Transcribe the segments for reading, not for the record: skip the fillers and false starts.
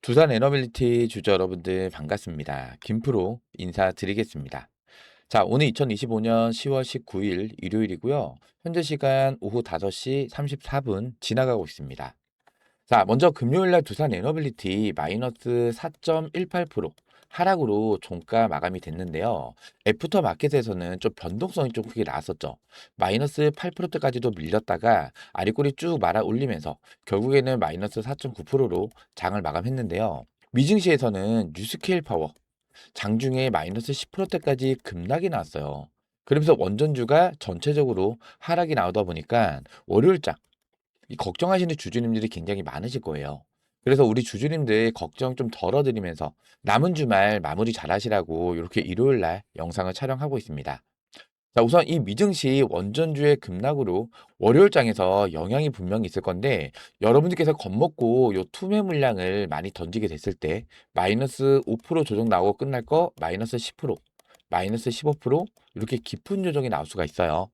두산 에너빌리티 주주 여러분들 반갑습니다. 김프로 인사드리겠습니다. 자, 오늘 2025년 10월 19일 일요일이고요. 현재 시간 오후 5시 34분 지나가고 있습니다. 자, 먼저 금요일 날 두산 에너빌리티 마이너스 4.18% 하락으로 종가 마감이 됐는데요. 애프터 마켓에서는 좀 변동성이 좀 크게 나왔었죠. 마이너스 8%대까지도 밀렸다가 아리꼬리 쭉 말아 올리면서 결국에는 마이너스 4.9%로 장을 마감했는데요. 미증시에서는 뉴스케일 파워 장중에 마이너스 10%대까지 급락이 나왔어요. 그러면서 원전주가 전체적으로 하락이 나오다 보니까 월요일장 이 걱정하시는 주주님들이 굉장히 많으실 거예요. 그래서 우리 주주님들 걱정 좀 덜어드리면서 남은 주말 마무리 잘 하시라고 이렇게 일요일 날 영상을 촬영하고 있습니다. 자, 우선 이 미증시 원전주의 급락으로 월요일장에서 영향이 분명히 있을 건데 여러분들께서 겁먹고 요 투매 물량을 많이 던지게 됐을 때 마이너스 5% 조정 나오고 끝날 거 마이너스 10%, 마이너스 15% 이렇게 깊은 조정이 나올 수가 있어요.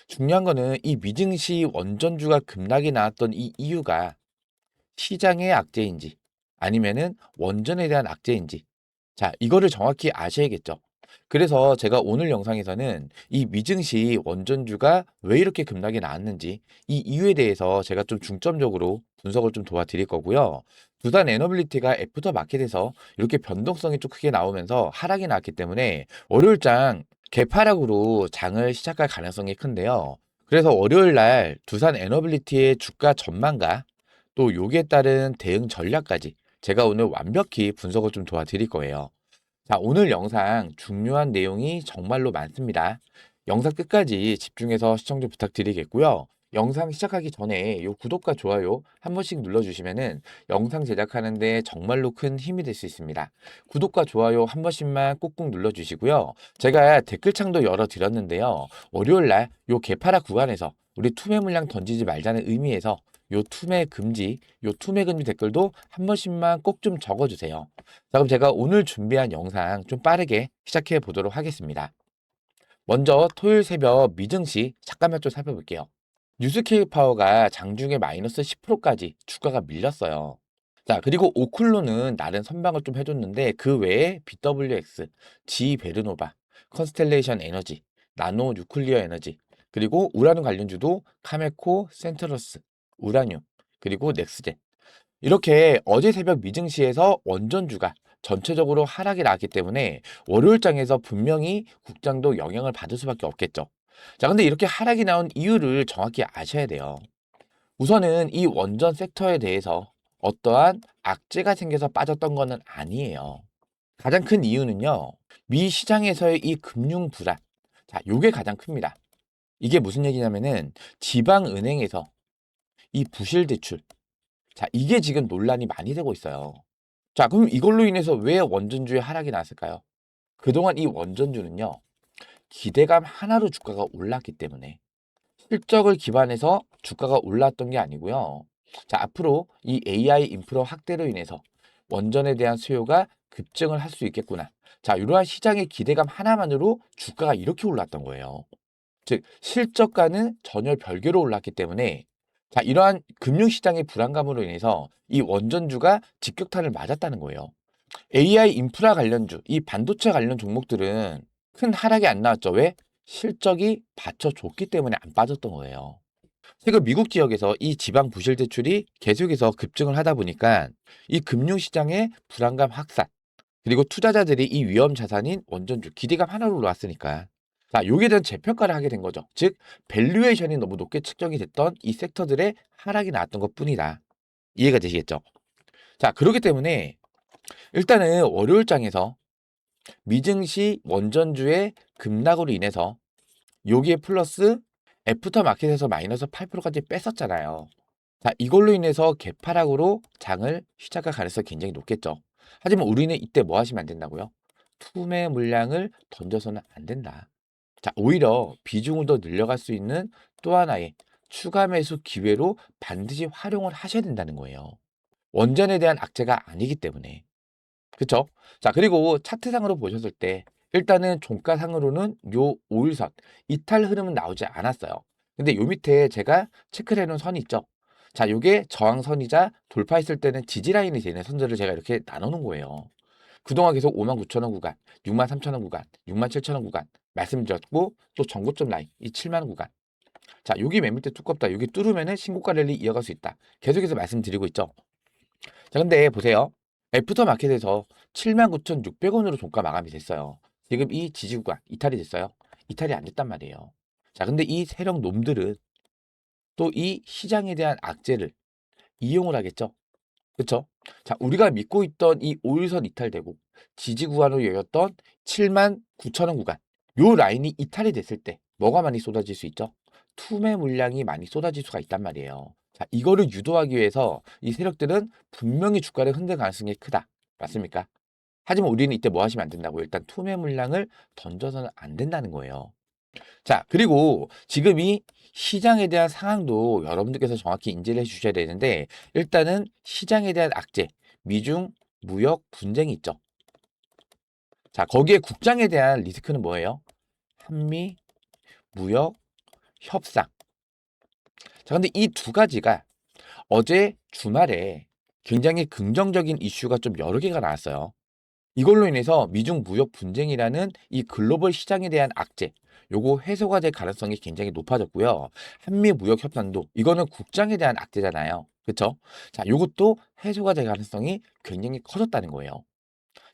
중요한 거는 이 미증시 원전주가 급락이 나왔던 이 이유가 시장의 악재인지 아니면은 원전에 대한 악재인지 자, 이거를 정확히 아셔야겠죠. 그래서 제가 오늘 영상에서는 이 미증시 원전주가 왜 이렇게 급락이 나왔는지 이 이유에 대해서 제가 좀 중점적으로 분석을 좀 도와드릴 거고요. 두산 에너빌리티가 애프터 마켓에서 이렇게 변동성이 좀 크게 나오면서 하락이 나왔기 때문에 월요일장 개파락으로 장을 시작할 가능성이 큰데요. 그래서 월요일 날 두산 에너빌리티의 주가 전망과 또 여기에 따른 대응 전략까지 제가 오늘 완벽히 분석을 좀 도와드릴 거예요. 자, 오늘 영상 중요한 내용이 정말로 많습니다. 영상 끝까지 집중해서 시청 좀 부탁드리겠고요. 영상 시작하기 전에 요 구독과 좋아요 한 번씩 눌러주시면은 영상 제작하는데 정말로 큰 힘이 될 수 있습니다. 구독과 좋아요 한 번씩만 꾹꾹 눌러주시고요. 제가 댓글창도 열어드렸는데요. 월요일날 요 개파락 구간에서 우리 투매 물량 던지지 말자는 의미에서 요 투매 금지, 요 투매 금지 댓글도 한 번씩만 꼭 좀 적어주세요. 자, 그럼 제가 오늘 준비한 영상 좀 빠르게 시작해 보도록 하겠습니다. 먼저 토요일 새벽 미증시 잠깐만 좀 살펴볼게요. 뉴스케일 파워가 장중에 마이너스 10%까지 주가가 밀렸어요. 자, 그리고 오클로는 나름 선방을 좀 해줬는데 그 외에 BWX, 지베르노바, 컨스텔레이션 에너지, 나노 뉴클리어 에너지, 그리고 우라늄 관련주도 카메코, 센트러스, 우라늄, 그리고 넥스젠 이렇게 어제 새벽 미증시에서 원전주가 전체적으로 하락이 나왔기 때문에 월요일장에서 분명히 국장도 영향을 받을 수밖에 없겠죠. 자, 근데 이렇게 하락이 나온 이유를 정확히 아셔야 돼요. 우선은 이 원전 섹터에 대해서 어떠한 악재가 생겨서 빠졌던 거는 아니에요. 가장 큰 이유는요, 미 시장에서의 이 금융 불안. 자, 요게 가장 큽니다. 이게 무슨 얘기냐면은 지방은행에서 이 부실 대출. 자, 이게 지금 논란이 많이 되고 있어요. 자, 그럼 이걸로 인해서 왜 원전주의 하락이 났을까요? 그동안 이 원전주는요, 기대감 하나로 주가가 올랐기 때문에 실적을 기반해서 주가가 올랐던 게 아니고요. 자, 앞으로 이 AI 인프라 확대로 인해서 원전에 대한 수요가 급증을 할 수 있겠구나. 자, 이러한 시장의 기대감 하나만으로 주가가 이렇게 올랐던 거예요. 즉, 실적과는 전혀 별개로 올랐기 때문에 자, 이러한 금융시장의 불안감으로 인해서 이 원전주가 직격탄을 맞았다는 거예요. AI 인프라 관련주, 이 반도체 관련 종목들은 큰 하락이 안 나왔죠. 왜? 실적이 받쳐줬기 때문에 안 빠졌던 거예요. 최근 미국 지역에서 이 지방 부실 대출이 계속해서 급증을 하다 보니까 이 금융시장의 불안감 확산, 그리고 투자자들이 이 위험 자산인 원전주 기대감 하나로 올라왔으니까 자, 요기에 대한 재평가를 하게 된 거죠. 즉, 밸류에이션이 너무 높게 측정이 됐던 이 섹터들의 하락이 나왔던 것뿐이다. 이해가 되시겠죠? 자, 그렇기 때문에 일단은 월요일장에서 미증시 원전주의 급락으로 인해서 여기에 플러스 애프터 마켓에서 마이너스 8%까지 뺐었잖아요. 자, 이걸로 인해서 개파락으로 장을 시작할 가능성이 굉장히 높겠죠. 하지만 우리는 이때 뭐 하시면 안 된다고요? 투매 물량을 던져서는 안 된다. 자, 오히려 비중을 더 늘려갈 수 있는 또 하나의 추가 매수 기회로 반드시 활용을 하셔야 된다는 거예요. 원전에 대한 악재가 아니기 때문에. 그쵸? 자, 그리고 차트상으로 보셨을 때 일단은 종가상으로는 요 5일선 이탈 흐름은 나오지 않았어요. 근데 요 밑에 제가 체크를 해놓은 선이 있죠. 자, 요게 저항선이자 돌파했을 때는 지지라인이 되는 선들을 제가 이렇게 나눠 놓은 거예요. 그동안 계속 59,000원 구간, 63,000원 구간, 67,000원 구간 말씀드렸고 또 전고점 라인 이 70,000원 구간. 자, 여기 매물대 두껍다. 여기 뚫으면은 신고가 랠리 이어갈 수 있다. 계속해서 말씀드리고 있죠. 자, 근데 보세요. 애프터마켓에서 79,600원으로 종가 마감이 됐어요. 지금 이 지지 구간 이탈이 됐어요. 이탈이 안 됐단 말이에요. 자, 근데 이 세력 놈들은 또 이 시장에 대한 악재를 이용을 하겠죠. 그쵸? 자, 우리가 믿고 있던 이 5일선 이탈되고 지지 구간으로 여겼던 79,000원 구간 요 라인이 이탈이 됐을 때 뭐가 많이 쏟아질 수 있죠? 투매 물량이 많이 쏟아질 수가 있단 말이에요. 자, 이거를 유도하기 위해서 이 세력들은 분명히 주가를 흔들 가능성이 크다. 맞습니까? 하지만 우리는 이때 뭐 하시면 안 된다고 일단 투매 물량을 던져서는 안 된다는 거예요. 자, 그리고 지금 이 시장에 대한 상황도 여러분들께서 정확히 인지를 해 주셔야 되는데 일단은 시장에 대한 악재, 미중 무역 분쟁이 있죠. 자, 거기에 국장에 대한 리스크는 뭐예요? 한미 무역 협상. 자, 근데 이 두 가지가 어제 주말에 굉장히 긍정적인 이슈가 좀 여러 개가 나왔어요. 이걸로 인해서 미중 무역 분쟁이라는 이 글로벌 시장에 대한 악재, 요거 해소가 될 가능성이 굉장히 높아졌고요. 한미 무역 협상도 이거는 국장에 대한 악재잖아요. 그렇죠? 자, 요것도 해소가 될 가능성이 굉장히 커졌다는 거예요.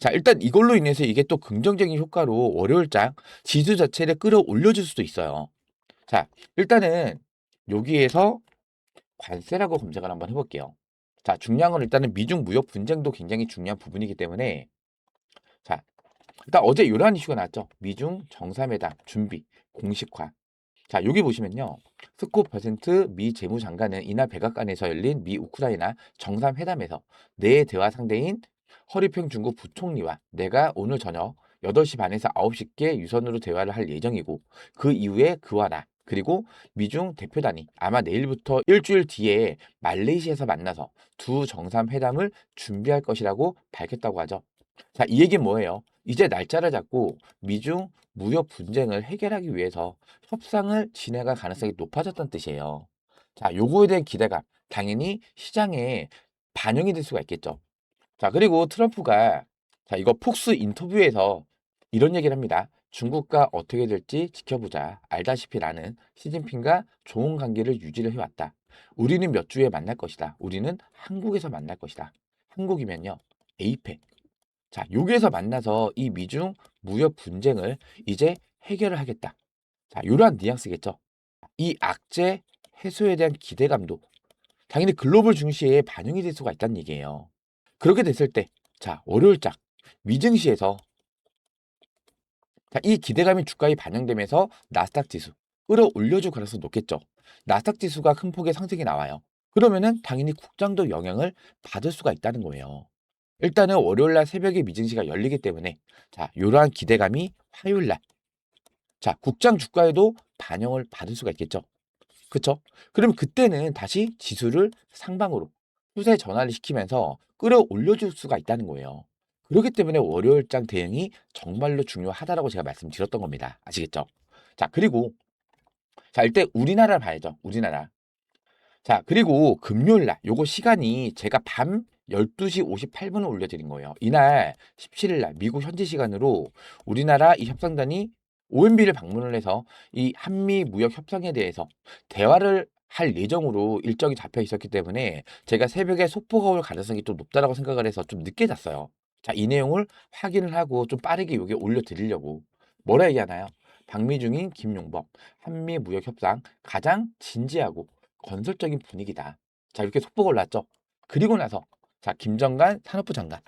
자, 일단 이걸로 인해서 이게 또 긍정적인 효과로 월요일장 지수 자체를 끌어올려 줄 수도 있어요. 자, 일단은 여기에서 관세라고 검색을 한번 해볼게요. 자, 중요한 건 일단은 미중 무역 분쟁도 굉장히 중요한 부분이기 때문에 자, 일단 어제 이러한 이슈가 나왔죠. 미중 정상회담 준비 공식화. 자, 여기 보시면요. 스콧 버센트 미 재무장관은 이날 백악관에서 열린 미 우크라이나 정상회담에서 내 대화 상대인 허리평 중국 부총리와 내가 오늘 저녁 8시 반에서 9시께 유선으로 대화를 할 예정이고 그 이후에 그와 나 그리고 미중 대표단이 아마 내일부터 일주일 뒤에 말레이시아에서 만나서 두 정상회담을 준비할 것이라고 밝혔다고 하죠. 자, 이 얘기는 뭐예요? 이제 날짜를 잡고 미중 무역 분쟁을 해결하기 위해서 협상을 진행할 가능성이 높아졌다는 뜻이에요. 자, 요거에 대한 기대감 당연히 시장에 반영이 될 수가 있겠죠. 자, 그리고 트럼프가 자, 이거 폭스 인터뷰에서 이런 얘기를 합니다. 중국과 어떻게 될지 지켜보자. 알다시피 나는 시진핑과 좋은 관계를 유지를 해왔다. 우리는 몇 주에 만날 것이다. 우리는 한국에서 만날 것이다. 한국이면요. 에이펙. 자, 여기에서 만나서 이 미중 무역 분쟁을 이제 해결을 하겠다. 자, 이러한 뉘앙스겠죠. 이 악재 해소에 대한 기대감도 당연히 글로벌 증시에 반영이 될 수가 있다는 얘기예요. 그렇게 됐을 때, 자, 월요일장 미증시에서 자, 이 기대감이 주가에 반영되면서 나스닥 지수 끌어올려줄 가능성이 높겠죠. 나스닥 지수가 큰 폭의 상승이 나와요. 그러면은 당연히 국장도 영향을 받을 수가 있다는 거예요. 일단은 월요일날 새벽에 미증시가 열리기 때문에 자, 이러한 기대감이 화요일날 자, 국장 주가에도 반영을 받을 수가 있겠죠. 그쵸? 그럼 그때는 다시 지수를 상방으로 추세 전환을 시키면서 끌어올려줄 수가 있다는 거예요. 그렇기 때문에 월요일장 대응이 정말로 중요하다라고 제가 말씀드렸던 겁니다. 아시겠죠? 자, 그리고 자, 일단 우리나라를 봐야죠. 우리나라. 자, 그리고 금요일 날 요거 시간이 제가 밤 12시 58분을 올려드린 거예요. 이날 17일 날 미국 현지 시간으로 우리나라 이 협상단이 OMB를 방문을 해서 이 한미 무역 협상에 대해서 대화를 할 예정으로 일정이 잡혀 있었기 때문에 제가 새벽에 속보가 올 가능성이 좀 높다라고 생각을 해서 좀 늦게 잤어요. 자, 이 내용을 확인을 하고 좀 빠르게 요게 올려드리려고. 뭐라 얘기하나요? 박미중인 김용범 한미 무역 협상 가장 진지하고 건설적인 분위기다. 자, 이렇게 속보가 올랐죠. 그리고 나서 자, 김정관 산업부 장관,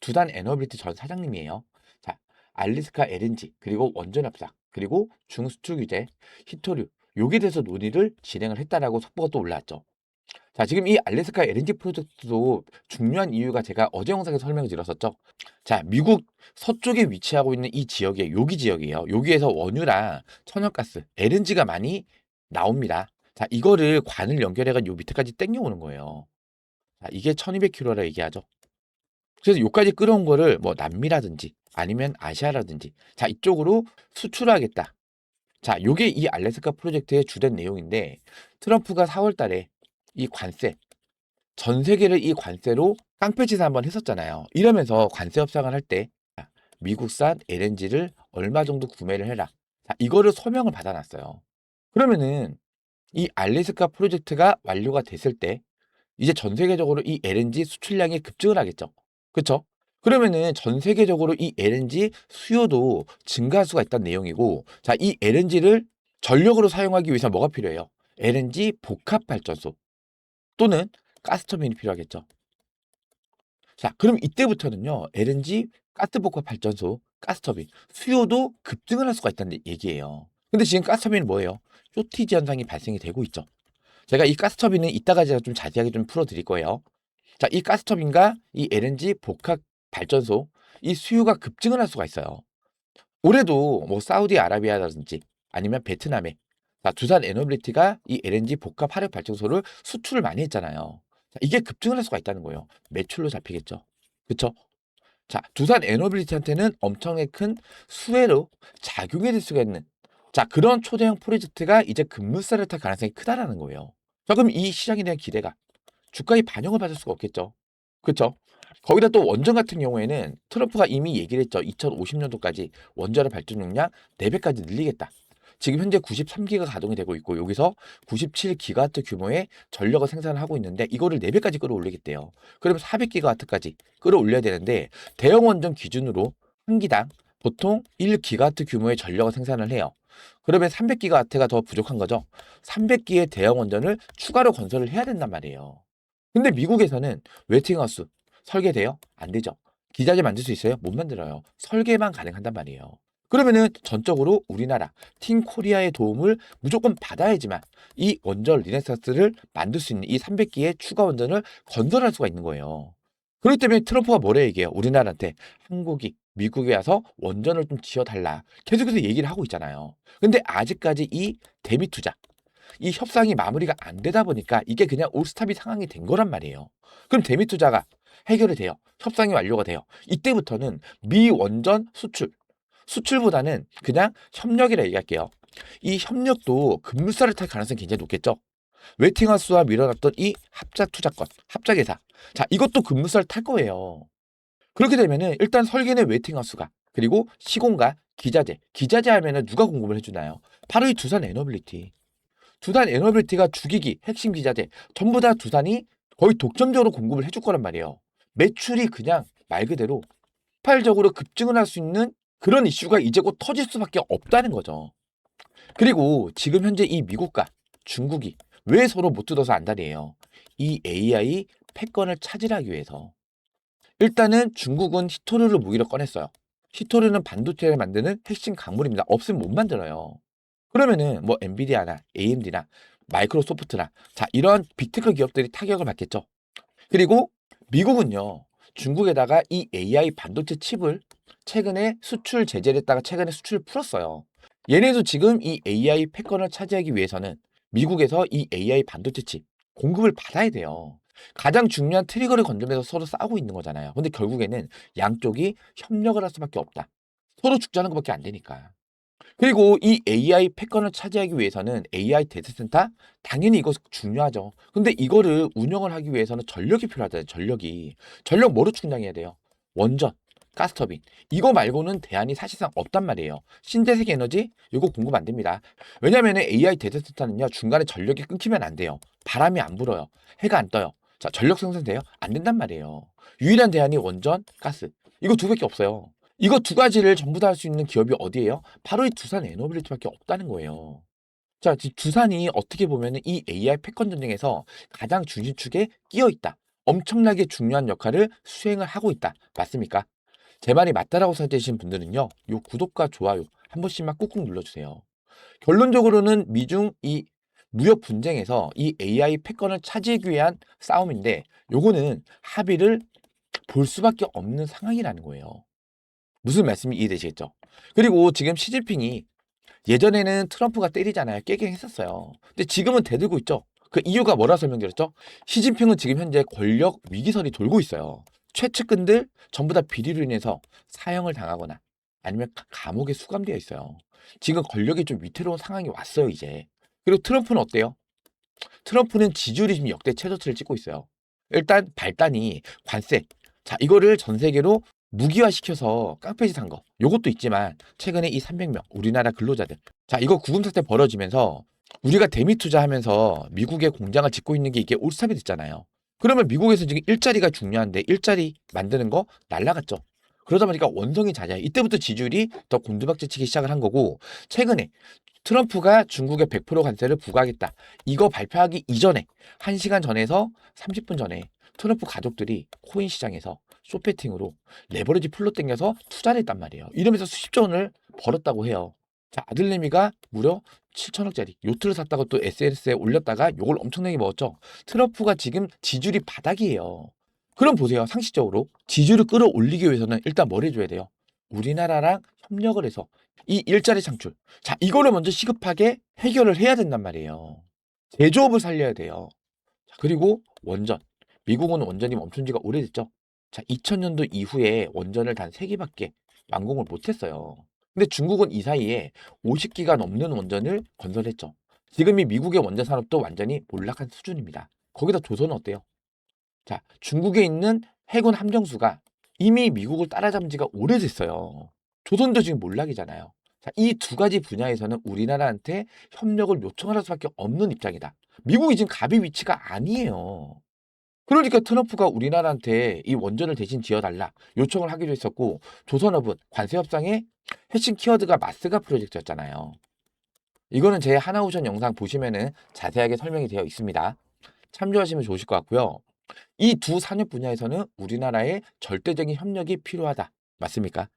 두단 에너빌리티 전 사장님이에요. 자, 알래스카 LNG 그리고 원전 협상 그리고 중수출 규제, 히토류 여기에 대해서 논의를 진행을 했다라고 속보가 또 올라왔죠. 자, 지금 이 알래스카 LNG 프로젝트도 중요한 이유가 제가 어제 영상에서 설명을 드렸었죠. 자, 미국 서쪽에 위치하고 있는 이 지역이 여기 지역이에요. 여기에서 원유랑 천연가스, LNG가 많이 나옵니다. 자, 이거를 관을 연결해가 요 밑에까지 땡겨오는 거예요. 자, 이게 1200km라 얘기하죠. 그래서 요까지 끌어온 거를 뭐 남미라든지 아니면 아시아라든지 자, 이쪽으로 수출하겠다. 자, 요게 이 알래스카 프로젝트의 주된 내용인데 트럼프가 4월 달에 이 관세, 전 세계를 이 관세로 깡패짓을 한번 했었잖아요. 이러면서 관세 협상을 할 때 미국산 LNG를 얼마 정도 구매를 해라. 자, 이거를 서명을 받아놨어요. 그러면은 이 알래스카 프로젝트가 완료가 됐을 때 이제 전 세계적으로 이 LNG 수출량이 급증을 하겠죠. 그쵸? 그러면은 전 세계적으로 이 LNG 수요도 증가할 수가 있다는 내용이고, 자, 이 LNG를 전력으로 사용하기 위해서 뭐가 필요해요? LNG 복합 발전소 또는 가스터빈이 필요하겠죠. 자, 그럼 이때부터는요, LNG 가스복합 발전소, 가스터빈 수요도 급증을 할 수가 있다는 얘기예요. 근데 지금 가스터빈은 뭐예요? 쇼티지 현상이 발생이 되고 있죠. 제가 이 가스터빈은 이따가 제가 좀 자세하게 좀 풀어드릴 거예요. 자, 이 가스터빈과 이 LNG 복합 발전소, 이 수요가 급증을 할 수가 있어요. 올해도 뭐 사우디아라비아라든지 아니면 베트남에, 자, 두산 에너빌리티가 이 LNG 복합 화력 발전소를 수출을 많이 했잖아요. 자, 이게 급증을 할 수가 있다는 거예요. 매출로 잡히겠죠. 그쵸? 자, 두산 에너빌리티한테는 엄청나게 큰 수혜로 작용이 될 수가 있는, 자, 그런 초대형 프로젝트가 이제 급물살을 탈 가능성이 크다라는 거예요. 자, 그럼 이 시장에 대한 기대가, 주가의 반영을 받을 수가 없겠죠. 그쵸? 거기다 또 원전 같은 경우에는 트럼프가 이미 얘기를 했죠. 2050년도까지 원자력 발전 용량 4배까지 늘리겠다. 지금 현재 93기가 가동이 되고 있고 여기서 97기가와트 규모의 전력을 생산을 하고 있는데 이거를 4배까지 끌어올리겠대요. 그러면 400기가와트까지 끌어올려야 되는데 대형 원전 기준으로 한 기당 보통 1기가와트 규모의 전력을 생산을 해요. 그러면 300기가와트가 더 부족한 거죠. 300기의 대형 원전을 추가로 건설을 해야 된단 말이에요. 근데 미국에서는 웨팅하우스 설계돼요? 안 되죠. 기자재 만들 수 있어요? 못 만들어요. 설계만 가능한단 말이에요. 그러면은 전적으로 우리나라 팀 코리아의 도움을 무조건 받아야지만 이 원전 리네상스를 만들 수 있는 이 300기의 추가 원전을 건설할 수가 있는 거예요. 그렇기 때문에 트럼프가 뭐라 얘기해요? 우리나라한테 한국이 미국에 와서 원전을 좀 지어달라. 계속해서 얘기를 하고 있잖아요. 근데 아직까지 이 대미 투자, 이 협상이 마무리가 안 되다 보니까 이게 그냥 올스탑이 상황이 된 거란 말이에요. 그럼 대미 투자가 해결이 돼요. 협상이 완료가 돼요. 이때부터는 미 원전 수출보다는 그냥 협력이라 얘기할게요. 이 협력도 급물살을 탈 가능성이 굉장히 높겠죠. 웨팅하우스와 밀어놨던 이 합작 투자권, 합작회사. 자, 이것도 급물살 탈 거예요. 그렇게 되면은 일단 설계는 웨팅하우스가, 그리고 시공과 기자재 하면은 누가 공급을 해주나요? 바로 이 두산 에너빌리티. 두산 에너빌리티가 주기기, 핵심 기자재 전부 다 두산이 거의 독점적으로 공급을 해줄 거란 말이에요. 매출이 그냥 말 그대로 폭발적으로 급증을 할 수 있는 그런 이슈가 이제 곧 터질 수밖에 없다는 거죠. 그리고 지금 현재 이 미국과 중국이 왜 서로 못 뜯어서 안달이에요? 이 AI 패권을 차지하기 위해서. 일단은 중국은 히토류를 무기로 꺼냈어요. 히토류는 반도체를 만드는 핵심 강물입니다. 없으면 못 만들어요. 그러면은 뭐 엔비디아나 AMD나 마이크로소프트나, 자, 이런 빅테크 기업들이 타격을 받겠죠. 그리고 미국은요, 중국에다가 이 AI 반도체 칩을 최근에 수출 제재를 했다가 최근에 수출을 풀었어요. 얘네도 지금 이 AI 패권을 차지하기 위해서는 미국에서 이 AI 반도체 칩 공급을 받아야 돼요. 가장 중요한 트리거를 건드면서 서로 싸우고 있는 거잖아요. 근데 결국에는 양쪽이 협력을 할 수밖에 없다. 서로 죽자는 것밖에 안 되니까. 그리고 이 AI 패권을 차지하기 위해서는 AI 데이터센터 당연히 이거 중요하죠. 근데 이거를 운영을 하기 위해서는 전력이 필요하잖아요. 전력이. 전력 뭐로 충당해야 돼요? 원전, 가스터빈. 이거 말고는 대안이 사실상 없단 말이에요. 신재생 에너지 이거 공급 안 됩니다. 왜냐하면 AI 데이터센터는요, 중간에 전력이 끊기면 안 돼요. 바람이 안 불어요. 해가 안 떠요. 자, 전력 생산돼요? 안 된단 말이에요. 유일한 대안이 원전, 가스. 이거 두 개밖에 없어요. 이거 두 가지를 전부 다 할 수 있는 기업이 어디예요? 바로 이 두산 에너빌리티밖에 없다는 거예요. 자, 두산이 어떻게 보면 이 AI 패권 전쟁에서 가장 중심축에 끼어 있다. 엄청나게 중요한 역할을 수행을 하고 있다. 맞습니까? 제 말이 맞다라고 생각되시는 분들은요, 요 구독과 좋아요 한 번씩만 꾹꾹 눌러주세요. 결론적으로는 미중 이 무역 분쟁에서 이 AI 패권을 차지하기 위한 싸움인데, 요거는 합의를 볼 수밖에 없는 상황이라는 거예요. 무슨 말씀이 이해되시겠죠? 그리고 지금 시진핑이 예전에는 트럼프가 때리잖아요. 깨갱했었어요. 근데 지금은 대들고 있죠. 그 이유가 뭐라 설명드렸죠? 시진핑은 지금 현재 권력 위기설이 돌고 있어요. 최측근들 전부 다 비리로 인해서 사형을 당하거나 아니면 감옥에 수감되어 있어요. 지금 권력이 좀 위태로운 상황이 왔어요, 이제. 그리고 트럼프는 어때요? 트럼프는 지지율이 지금 역대 최저치를 찍고 있어요. 일단 발단이 관세. 자, 이거를 전 세계로 무기화시켜서 깡패짓 한 거. 요것도 있지만 최근에 이 300명 우리나라 근로자들. 자, 이거 구금 사태 벌어지면서 우리가 대미 투자하면서 미국의 공장을 짓고 있는 게 이게 올스탑이 됐잖아요. 그러면 미국에서 지금 일자리가 중요한데 일자리 만드는 거 날라갔죠. 그러다 보니까 원성이 잦아요. 이때부터 지지율이 더 곤두박질치기 시작을 한 거고 최근에 트럼프가 중국에 100% 관세를 부과하겠다. 이거 발표하기 이전에 1시간 전에서 30분 전에 트럼프 가족들이 코인 시장에서 쇼패팅으로 레버리지 풀로 땡겨서 투자를 했단 말이에요. 이러면서 수십조 원을 벌었다고 해요. 자, 아들내미가 무려 7천억짜리 요트를 샀다고 또 SNS에 올렸다가 욕을 엄청나게 먹었죠. 트럼프가 지금 지지율이 바닥이에요. 그럼 보세요. 상식적으로 지지율을 끌어올리기 위해서는 일단 뭘 해줘야 돼요? 우리나라랑 협력을 해서 이 일자리 창출. 자, 이거를 먼저 시급하게 해결을 해야 된단 말이에요. 제조업을 살려야 돼요. 자, 그리고 원전. 미국은 원전이 멈춘 지가 오래됐죠. 자, 2000년도 이후에 원전을 단 3기밖에 완공을 못했어요. 근데 중국은 이 사이에 50기가 넘는 원전을 건설했죠. 지금 이 미국의 원전 산업도 완전히 몰락한 수준입니다. 거기다 조선은 어때요? 자, 중국에 있는 해군 함정수가 이미 미국을 따라잡은 지가 오래됐어요. 조선도 지금 몰락이잖아요. 자, 이 두 가지 분야에서는 우리나라한테 협력을 요청할 수밖에 없는 입장이다. 미국이 지금 갑의 위치가 아니에요. 그러니까 트럼프가 우리나라한테 이 원전을 대신 지어달라 요청을 하기로 했었고 조선업은 관세 협상의 핵심 키워드가 마스가 프로젝트였잖아요. 이거는 제 하나오션 영상 보시면은 자세하게 설명이 되어 있습니다. 참조하시면 좋으실 것 같고요. 이 두 산업 분야에서는 우리나라의 절대적인 협력이 필요하다. 맞습니까?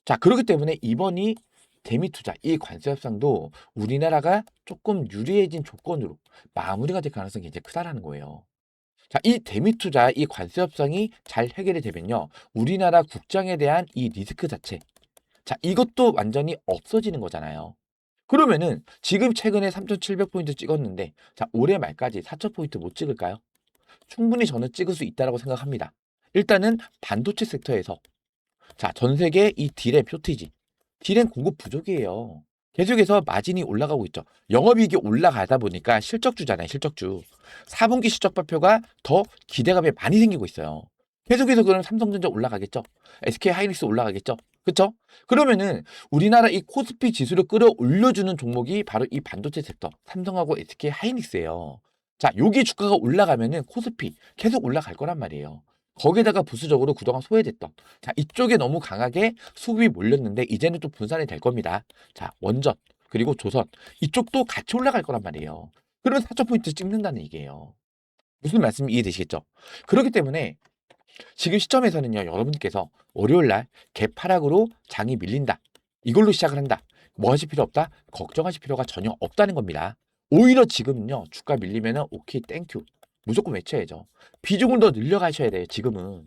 자, 그렇기 때문에 이번이 대미 투자, 이 관세 협상도 우리나라가 조금 유리해진 조건으로 마무리가 될 가능성이 굉장히 크다라는 거예요. 자, 이 대미 투자, 이 관세 협상이 잘 해결이 되면요. 우리나라 국장에 대한 이 리스크 자체. 자, 이것도 완전히 없어지는 거잖아요. 그러면은 지금 최근에 3,700포인트 찍었는데 자, 올해 말까지 4,000포인트 못 찍을까요? 충분히 저는 찍을 수 있다고 생각합니다. 일단은 반도체 섹터에서 자, 전 세계 이 디램 쇼티지, 디램 공급 부족이에요. 계속해서 마진이 올라가고 있죠. 영업이익이 올라가다 보니까 실적주잖아요, 실적주. 4분기 실적 발표가 더 기대감이 많이 생기고 있어요. 계속해서 그럼 삼성전자 올라가겠죠? SK 하이닉스 올라가겠죠? 그쵸? 그러면은 우리나라 이 코스피 지수를 끌어올려주는 종목이 바로 이 반도체 섹터, 삼성하고 SK 하이닉스예요. 자, 여기 주가가 올라가면은 코스피 계속 올라갈 거란 말이에요. 거기에다가 부수적으로 그동안 소외됐던 자, 이쪽에 너무 강하게 수급이 몰렸는데 이제는 또 분산이 될 겁니다. 자, 원전 그리고 조선 이쪽도 같이 올라갈 거란 말이에요. 그러면 4,000포인트 찍는다는 얘기예요. 무슨 말씀이 이해되시겠죠? 그렇기 때문에 지금 시점에서는요. 여러분께서 월요일 날 개파락으로 장이 밀린다. 이걸로 시작을 한다. 뭐 하실 필요 없다? 걱정하실 필요가 전혀 없다는 겁니다. 오히려 지금은요. 주가 밀리면은 오케이 땡큐. 무조건 외쳐야죠. 비중을 더 늘려가셔야 돼요. 지금은.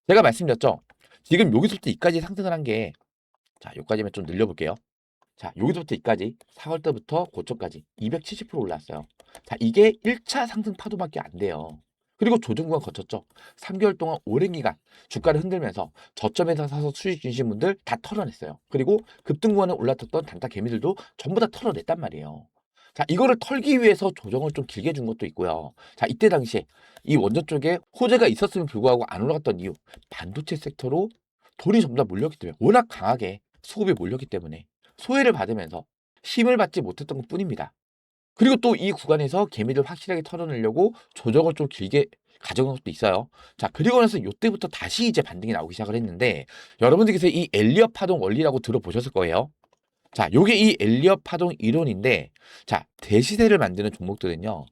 제가 말씀드렸죠. 지금 여기서부터 이까지 상승을 한 게 자, 여기까지만 좀 늘려볼게요. 자, 여기서부터 이까지 4월 때부터 고점까지 270% 올랐어요. 자, 이게 1차 상승 파도밖에 안 돼요. 그리고 조정 구간 거쳤죠. 3개월 동안 오랜 기간 주가를 흔들면서 저점에서 사서 수익 주신 분들 다 털어냈어요. 그리고 급등 구간을 올라탔던 단타 개미들도 전부 다 털어냈단 말이에요. 자, 이거를 털기 위해서 조정을 좀 길게 준 것도 있고요. 자, 이때 당시에 이 원전 쪽에 호재가 있었음에 불구하고 안 올라갔던 이유, 반도체 섹터로 돈이 전부 다 몰렸기 때문에 워낙 강하게 수급이 몰렸기 때문에 소외를 받으면서 힘을 받지 못했던 것 뿐입니다. 그리고 또 이 구간에서 개미를 확실하게 털어내려고 조정을 좀 길게 가져간 것도 있어요. 자, 그리고 나서 이때부터 다시 이제 반등이 나오기 시작을 했는데 여러분들께서 이 엘리엇 파동 원리라고 들어보셨을 거예요. 자, 요게 이 엘리엇 파동 이론인데 자, 대시세를 만드는 종목들은요.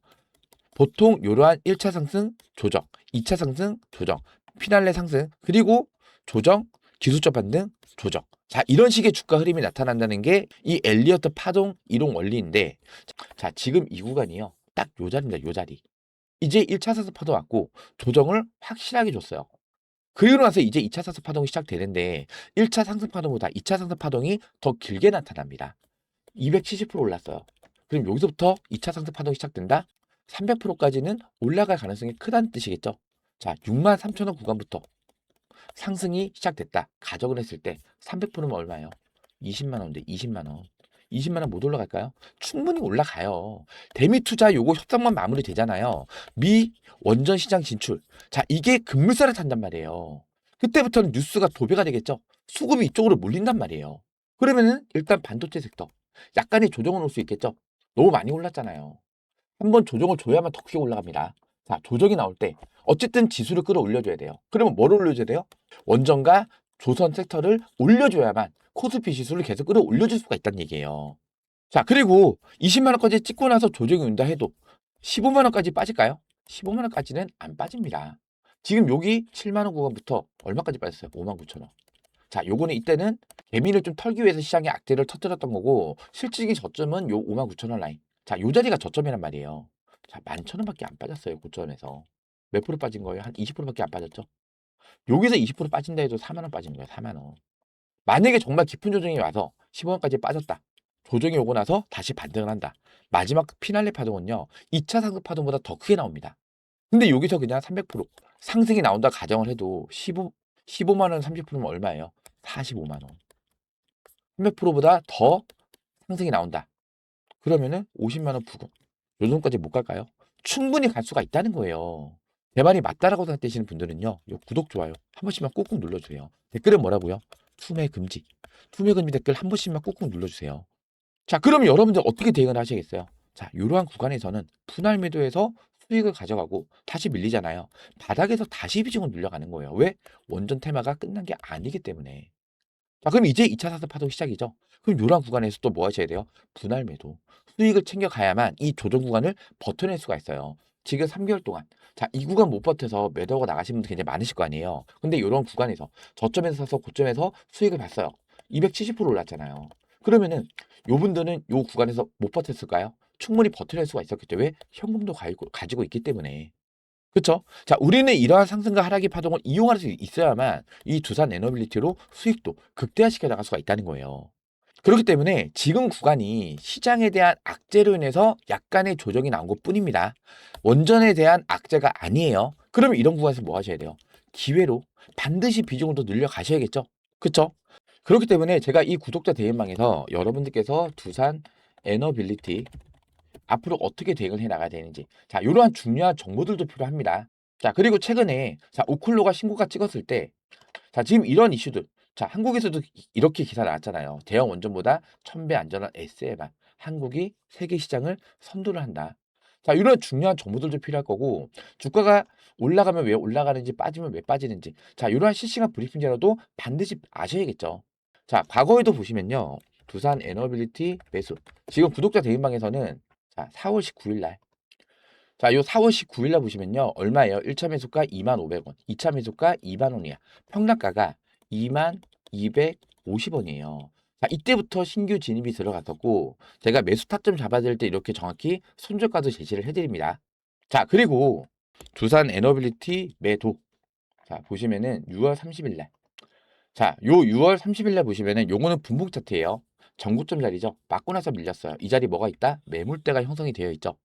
보통 이러한 1차 상승, 조정, 2차 상승, 조정, 피날레 상승, 그리고 조정, 기술적 반등, 조정. 자, 이런 식의 주가 흐름이 나타난다는 게 이 엘리어트 파동 이론 원리인데 자, 지금 이 구간이요. 딱 요 자리입니다. 요 자리. 이제 1차 상승 파동 왔고 조정을 확실하게 줬어요. 그리고 나서 이제 2차 상승 파동이 시작되는데 1차 상승 파동보다 2차 상승 파동이 더 길게 나타납니다. 270% 올랐어요. 그럼 여기서부터 2차 상승 파동이 시작된다? 300%까지는 올라갈 가능성이 크다는 뜻이겠죠. 자, 63,000원 구간부터 상승이 시작됐다. 가정을 했을 때 300%면 얼마예요? 20만 원인데 20만 원. 20만 원 못 올라갈까요? 충분히 올라가요. 대미 투자 요거 협상만 마무리되잖아요. 미 원전 시장 진출. 자, 이게 급물살을 탄단 말이에요. 그때부터는 뉴스가 도배가 되겠죠. 수급이 이쪽으로 몰린단 말이에요. 그러면은 일단 반도체 섹터 약간의 조정은 올 수 있겠죠. 너무 많이 올랐잖아요. 한번 조정을 줘야만 더 크게 올라갑니다. 자, 조정이 나올 때 어쨌든 지수를 끌어올려줘야 돼요. 그러면 뭘 올려줘야 돼요? 원전과 조선 섹터를 올려줘야만 코스피 지수를 계속 끌어올려줄 수가 있다는 얘기예요. 자, 그리고 20만 원까지 찍고 나서 조정이 온다 해도 15만 원까지 빠질까요? 15만 원까지는 안 빠집니다. 지금 여기 7만 원 구간부터 얼마까지 빠졌어요? 5만 9천 원. 자, 요거는 이때는 개미를 좀 털기 위해서 시장에 악재를 터뜨렸던 거고 실질적인 저점은 요 5만 9천 원 라인. 자, 요 자리가 저점이란 말이에요. 자, 11,000원밖에 안 빠졌어요. 고점에서. 몇 프로 빠진 거예요? 한 20%밖에 안 빠졌죠? 여기서 20% 빠진다 해도 4만 원 빠진 거예요. 4만 원. 만약에 정말 깊은 조정이 와서 15원까지 빠졌다. 조정이 오고 나서 다시 반등을 한다. 마지막 피날레 파동은요. 2차 상승 파동보다 더 크게 나옵니다. 근데 여기서 그냥 300% 상승이 나온다 가정을 해도 15만 원 30%면 얼마예요? 45만 원. 300%보다 더 상승이 나온다. 그러면은 50만 원 부근. 요 정도까지 못 갈까요? 충분히 갈 수가 있다는 거예요. 제 말이 맞다라고 생각되시는 분들은요. 요 구독, 좋아요 한 번씩만 꾹꾹 눌러주세요. 댓글은 뭐라고요? 투매 금지. 투매 금지 댓글 한 번씩만 꾹꾹 눌러주세요. 자, 그럼 여러분들 어떻게 대응을 하시겠어요? 자, 이러한 구간에서는 분할 매도해서 수익을 가져가고 다시 밀리잖아요. 바닥에서 다시 비중을 늘려가는 거예요. 왜? 원전 테마가 끝난 게 아니기 때문에. 자, 그럼 이제 2차 사슬 파동 시작이죠. 그럼 이러한 구간에서 또 뭐 하셔야 돼요? 분할 매도. 수익을 챙겨가야만 이 조정 구간을 버텨낼 수가 있어요. 지금 3개월 동안. 자, 이 구간 못 버텨서 매도하고 나가신 분들 굉장히 많으실 거 아니에요. 근데 이런 구간에서 저점에서 사서 고점에서 수익을 봤어요. 270% 올랐잖아요. 그러면은 요 분들은 요 구간에서 못 버텼을까요? 충분히 버텨낼 수가 있었겠죠. 왜? 현금도 가지고 있기 때문에. 그쵸? 자, 우리는 이러한 상승과 하락의 파동을 이용할 수 있어야만 이 두산 에너빌리티로 수익도 극대화시켜 나갈 수가 있다는 거예요. 그렇기 때문에 지금 구간이 시장에 대한 악재로 인해서 약간의 조정이 나온 것뿐입니다. 원전에 대한 악재가 아니에요. 그러면 이런 구간에서 뭐 하셔야 돼요? 기회로 반드시 비중을 더 늘려 가셔야겠죠? 그쵸? 그렇기 때문에 제가 이 구독자 대행방에서 여러분들께서 두산 에너빌리티 앞으로 어떻게 대응을 해 나가야 되는지, 자, 이러한 중요한 정보들도 필요합니다. 자, 그리고 최근에 자, 오클로가 신고가 찍었을 때, 자, 지금 이런 이슈들, 자, 한국에서도 이렇게 기사 나왔잖아요. 대형 원전보다 1000배 안전한 SMR, 한국이 세계 시장을 선도를 한다. 자, 이런 중요한 정보들도 필요할 거고, 주가가 올라가면 왜 올라가는지, 빠지면 왜 빠지는지, 자, 이러한 실시간 브리핑제라도 반드시 아셔야겠죠. 자, 과거에도 보시면요, 두산 에너빌리티 매수. 지금 구독자 대인방에서는 자, 4월 19일 날. 자, 요 4월 19일 날 보시면요. 얼마예요? 1차 매수가 2,500원, 2차 매수가 2만 원이야. 평당가가 22,250원이에요. 자, 이때부터 신규 진입이 들어갔었고 제가 매수 타점 잡아야 될 때 이렇게 정확히 손절가도 제시를 해 드립니다. 자, 그리고 두산 에너빌리티 매도. 자, 보시면은 6월 30일 날. 자, 요 6월 30일 날 보시면은 요거는 분봉 차트예요. 전고점 자리죠. 맞고 나서 밀렸어요. 이 자리 뭐가 있다? 매물대가 형성이 되어 있죠.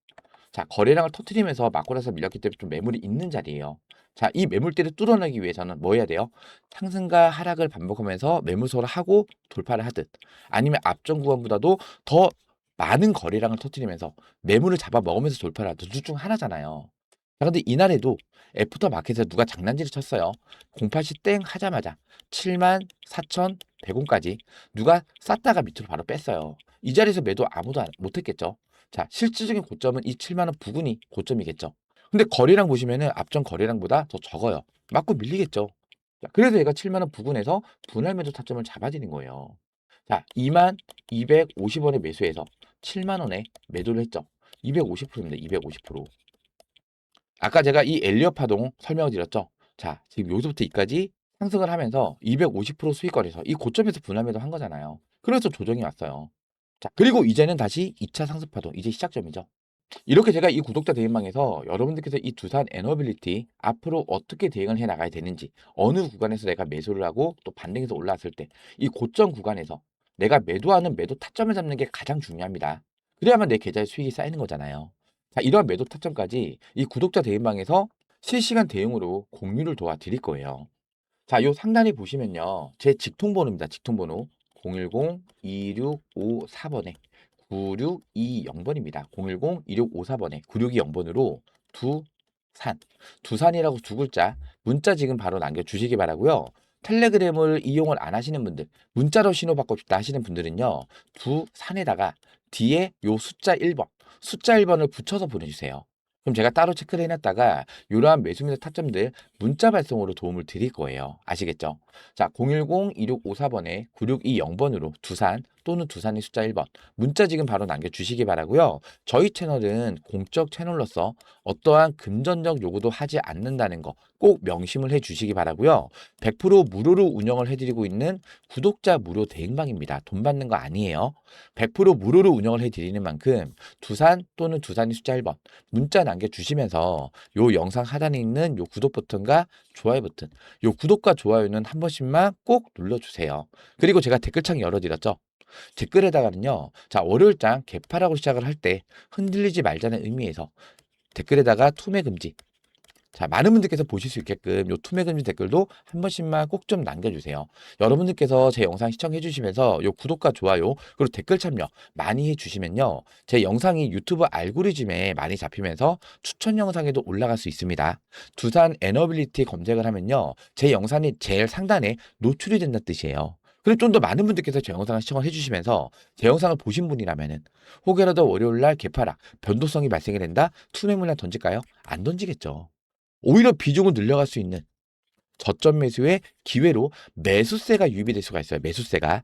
자, 거래량을 터트리면서 맞고 나서 밀렸기 때문에 좀 매물이 있는 자리예요. 자, 이 매물대를 뚫어내기 위해서는 뭐 해야 돼요? 상승과 하락을 반복하면서 매물소를 하고 돌파를 하듯, 아니면 앞전 구간보다도 더 많은 거래량을 터트리면서 매물을 잡아 먹으면서 돌파를 하듯, 둘 중 하나잖아요. 자, 근데 이날에도 애프터 마켓에서 누가 장난질을 쳤어요. 08시 땡 하자마자 74,100원까지 누가 쌌다가 밑으로 바로 뺐어요. 이 자리에서 매도 아무도 못했겠죠. 자, 실질적인 고점은 이 7만 원 부근이 고점이겠죠. 근데 거래량 보시면은 앞전 거래량보다 더 적어요. 맞고 밀리겠죠. 자, 그래서 얘가 7만 원 부근에서 분할 매도 타점을 잡아지는 거예요. 자, 2만 250원에 매수해서 7만 원에 매도를 했죠. 250%입니다. 250%. 아까 제가 이 엘리엇 파동 설명을 드렸죠. 자, 지금 여기서부터 여기까지 상승을 하면서 250% 수익거래에서 이 고점에서 분할 매도 한 거잖아요. 그래서 조정이 왔어요. 자, 그리고 이제는 다시 2차 상승 파동, 이제 시작점이죠. 이렇게 제가 이 구독자 대행방에서 여러분들께서 이 두산 에너빌리티 앞으로 어떻게 대응을 해 나가야 되는지, 어느 구간에서 내가 매수를 하고 또 반등해서 올라왔을 때 이 고점 구간에서 내가 매도하는 매도 타점을 잡는 게 가장 중요합니다. 그래야만 내 계좌에 수익이 쌓이는 거잖아요. 자, 이러한 매도 타점까지 이 구독자 대행방에서 실시간 대응으로 공유를 도와드릴 거예요. 자, 요 상단에 보시면요. 제 직통번호입니다. 직통번호 010-2654번에 9620번입니다. 010-2654번에 9620번으로 두산, 두산이라고 두 글자 문자 지금 바로 남겨주시기 바라고요. 텔레그램을 이용을 안 하시는 분들, 문자로 신호받고 싶다 하시는 분들은요. 두산에다가 뒤에 요 숫자 1번을 붙여서 보내주세요. 그럼 제가 따로 체크를 해놨다가 이러한 매수매수 타점들 문자 발송으로 도움을 드릴 거예요. 아시겠죠? 자, 010-2654번에 9620번으로 두산 또는 두산의 숫자 1번 문자 지금 바로 남겨주시기 바라고요. 저희 채널은 공적 채널로서 어떠한 금전적 요구도 하지 않는다는 거 꼭 명심을 해주시기 바라고요. 100% 무료로 운영을 해드리고 있는 구독자 무료 대행방입니다. 돈 받는 거 아니에요. 100% 무료로 운영을 해드리는 만큼 두산 또는 두산의 숫자 1번 문자 남겨주시면서 요 영상 하단에 있는 요 구독 버튼과 좋아요 버튼, 요 구독과 좋아요는 한 번씩만 꼭 눌러주세요. 그리고 제가 댓글창 열어드렸죠. 댓글에다가는요, 자, 월요일장 개파라고 시작을 할 때 흔들리지 말자는 의미에서 댓글에다가 투매 금지. 자, 많은 분들께서 보실 수 있게끔 요 투매 금지 댓글도 한 번씩만 꼭 좀 남겨주세요. 여러분들께서 제 영상 시청해 주시면서 요 구독과 좋아요 그리고 댓글 참여 많이 해주시면요, 제 영상이 유튜브 알고리즘에 많이 잡히면서 추천 영상에도 올라갈 수 있습니다. 두산 에너빌리티 검색을 하면요, 제 영상이 제일 상단에 노출이 된다는 뜻이에요. 그리고 좀 더 많은 분들께서 제 영상을 시청을 해주시면서 제 영상을 보신 분이라면은 혹여라도 월요일날 개파락 변동성이 발생이 된다, 투매 물량 던질까요? 안 던지겠죠. 오히려 비중을 늘려갈 수 있는 저점 매수의 기회로 매수세가 유입이 될 수가 있어요. 매수세가.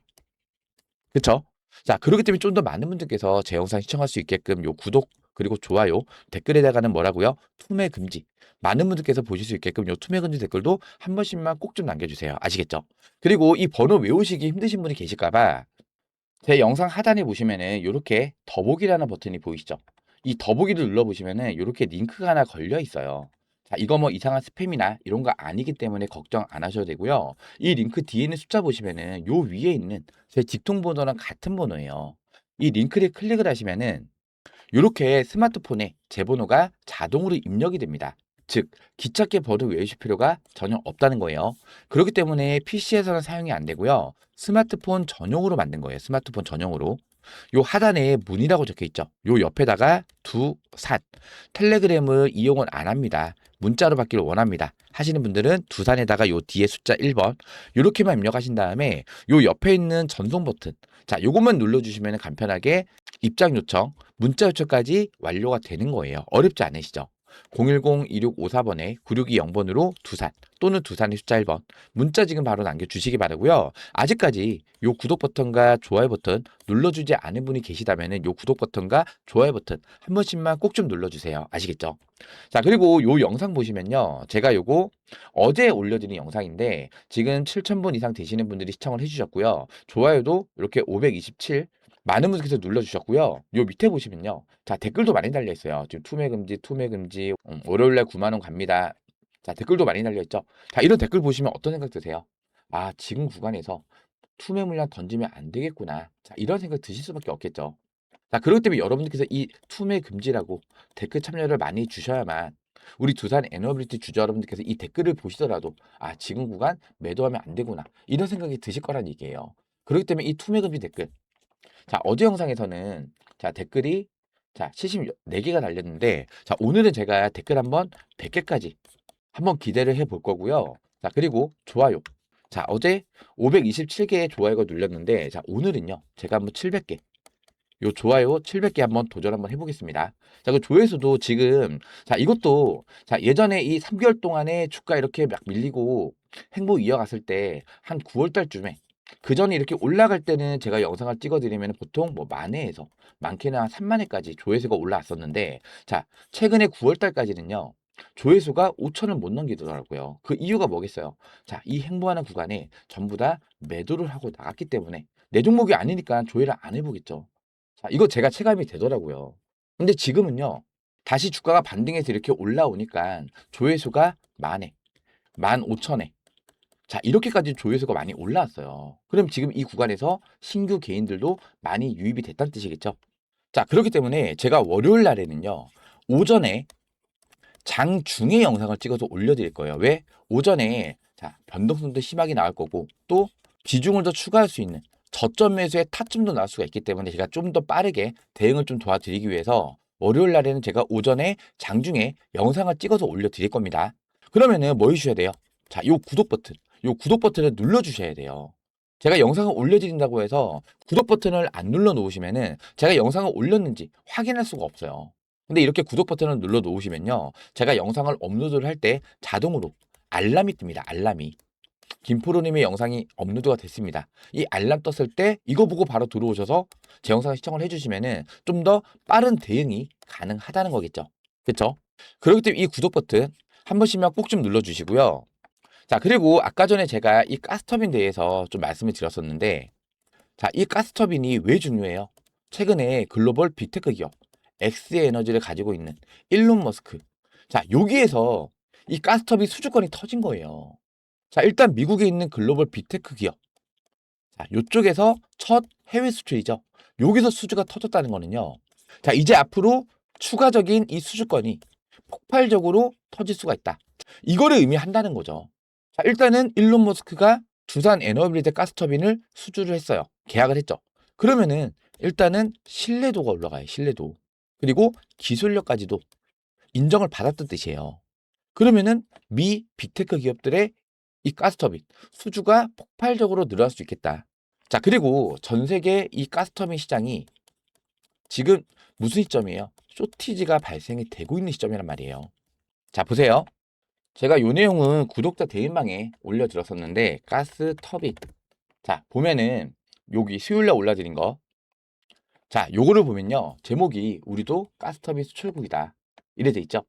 그쵸? 자, 그렇기 때문에 좀 더 많은 분들께서 제 영상 시청할 수 있게끔 요 구독 그리고 좋아요 댓글에다가는 뭐라고요? 투매 금지. 많은 분들께서 보실 수 있게끔 요 투매 금지 댓글도 한 번씩만 꼭 좀 남겨주세요. 아시겠죠? 그리고 이 번호 외우시기 힘드신 분이 계실까봐 제 영상 하단에 보시면은 요렇게 더보기라는 버튼이 보이시죠? 이 더보기를 눌러보시면은 요렇게 링크가 하나 걸려 있어요. 자, 이거 뭐 이상한 스팸이나 이런 거 아니기 때문에 걱정 안 하셔도 되고요. 이 링크 뒤에 있는 숫자 보시면은 요 위에 있는 제 직통 번호랑 같은 번호예요. 이 링크를 클릭을 하시면은 요렇게 스마트폰에 제 번호가 자동으로 입력이 됩니다. 즉, 기찻길 번호 외우실 필요가 전혀 없다는 거예요. 그렇기 때문에 PC에서는 사용이 안 되고요. 스마트폰 전용으로 만든 거예요. 스마트폰 전용으로. 요 하단에 문이라고 적혀 있죠. 요 옆에다가 두산. 텔레그램을 이용을 안 합니다. 문자로 받기를 원합니다. 하시는 분들은 두산에다가 요 뒤에 숫자 1번 요렇게만 입력하신 다음에 요 옆에 있는 전송 버튼, 자, 요것만 눌러주시면 간편하게 입장 요청, 문자 요청까지 완료가 되는 거예요. 어렵지 않으시죠? 010-2654번에 9620번으로 두산 또는 두산의 숫자 1번 문자 지금 바로 남겨주시기 바라고요. 아직까지 요 구독 버튼과 좋아요 버튼 눌러주지 않은 분이 계시다면 요 구독 버튼과 좋아요 버튼 한 번씩만 꼭 좀 눌러주세요. 아시겠죠? 자, 그리고 요 영상 보시면요, 제가 요거 어제 올려드린 영상인데 지금 7,000분 이상 되시는 분들이 시청을 해주셨고요. 좋아요도 이렇게 527 많은 분들께서 눌러주셨고요. 요 밑에 보시면요, 자, 댓글도 많이 달려 있어요. 지금 투매 금지, 월요일날 9만 원 갑니다. 자, 댓글도 많이 달려 있죠. 자, 이런 댓글 보시면 어떤 생각 드세요? 아, 지금 구간에서 투매 물량 던지면 안 되겠구나. 자, 이런 생각 드실 수밖에 없겠죠. 자, 그렇기 때문에 여러분들께서 이 투매 금지라고 댓글 참여를 많이 주셔야만 우리 두산 에너빌리티 주주 여러분들께서 이 댓글을 보시더라도 아, 지금 구간 매도하면 안 되구나, 이런 생각이 드실 거란 얘기예요. 그렇기 때문에 이 투매 금지 댓글, 자, 어제 영상에서는 자, 댓글이 자, 74개가 달렸는데, 자, 오늘은 제가 댓글 한번 100개까지 한번 기대를 해 볼 거고요. 자, 그리고 좋아요. 자, 어제 527개의 좋아요가 눌렸는데, 자, 오늘은요, 제가 한번 700개, 요 좋아요 700개 한번 도전 한번 해보겠습니다. 자, 그 조회수도 지금, 자, 이것도, 자, 예전에 이 3개월 동안에 주가 이렇게 막 밀리고 행보 이어갔을 때 한 9월 달쯤에 그 전에 이렇게 올라갈 때는 제가 영상을 찍어드리면 보통 뭐 만회에서 많게는 한 3만회까지 조회수가 올라왔었는데, 자, 최근에 9월 달까지는요, 조회수가 5천을 못 넘기더라고요. 그 이유가 뭐겠어요? 자, 이 행보하는 구간에 전부 다 매도를 하고 나갔기 때문에 내 종목이 아니니까 조회를 안 해보겠죠. 자, 이거 제가 체감이 되더라고요. 근데 지금은요, 다시 주가가 반등해서 이렇게 올라오니까 조회수가 만회, 15,000회. 자, 이렇게까지 조회수가 많이 올라왔어요. 그럼 지금 이 구간에서 신규 개인들도 많이 유입이 됐다는 뜻이겠죠. 자, 그렇기 때문에 제가 월요일 날에는요, 오전에 장중에 영상을 찍어서 올려드릴 거예요. 왜? 오전에 자, 변동성도 심하게 나올 거고 또 비중을 더 추가할 수 있는 저점 매수의 타점도 나올 수가 있기 때문에 제가 좀 더 빠르게 대응을 좀 도와드리기 위해서 월요일 날에는 제가 오전에 장중에 영상을 찍어서 올려드릴 겁니다. 그러면은 뭐 해주셔야 돼요? 자, 요 구독 버튼을 눌러주셔야 돼요. 제가 영상을 올려드린다고 해서 구독 버튼을 안 눌러 놓으시면은 제가 영상을 올렸는지 확인할 수가 없어요. 근데 이렇게 구독 버튼을 눌러 놓으시면요, 제가 영상을 업로드를 할 때 자동으로 알람이 뜹니다. 알람이. 김프로님의 영상이 업로드가 됐습니다. 이 알람 떴을 때 이거 보고 바로 들어오셔서 제 영상을 시청을 해주시면은 좀 더 빠른 대응이 가능하다는 거겠죠. 그렇죠? 그렇기 때문에 이 구독 버튼 한 번씩만 꼭 좀 눌러주시고요. 자, 그리고 아까 전에 제가 이 가스터빈 대해서 좀 말씀을 드렸었는데, 자, 이 가스터빈이 왜 중요해요? 최근에 글로벌 빅테크 기업 엑스에너지를 가지고 있는 일론 머스크. 자, 여기에서 이 가스터빈 수주권이 터진 거예요. 자, 일단 미국에 있는 글로벌 빅테크 기업. 자, 요쪽에서 첫 해외 수출이죠. 여기서 수주가 터졌다는 거는요. 자, 이제 앞으로 추가적인 이 수주권이 폭발적으로 터질 수가 있다. 이거를 의미한다는 거죠. 자, 일단은 일론 머스크가 두산 에너빌리티 가스터빈을 수주를 했어요. 계약을 했죠. 그러면은 일단은 신뢰도가 올라가요. 신뢰도. 그리고 기술력까지도 인정을 받았던 뜻이에요. 그러면은 미 빅테크 기업들의 이 가스터빈 수주가 폭발적으로 늘어날 수 있겠다. 자, 그리고 전 세계 이 가스터빈 시장이 지금 무슨 시점이에요? 쇼티지가 발생이 되고 있는 시점이란 말이에요. 자, 보세요. 제가 요 내용은 구독자 대인방에 올려드렸었는데 가스 터빈. 자, 보면은 여기 수요일날 올려드린 거. 자, 요거를 보면요. 제목이 우리도 가스터빈 수출국이다. 이래 돼 있죠.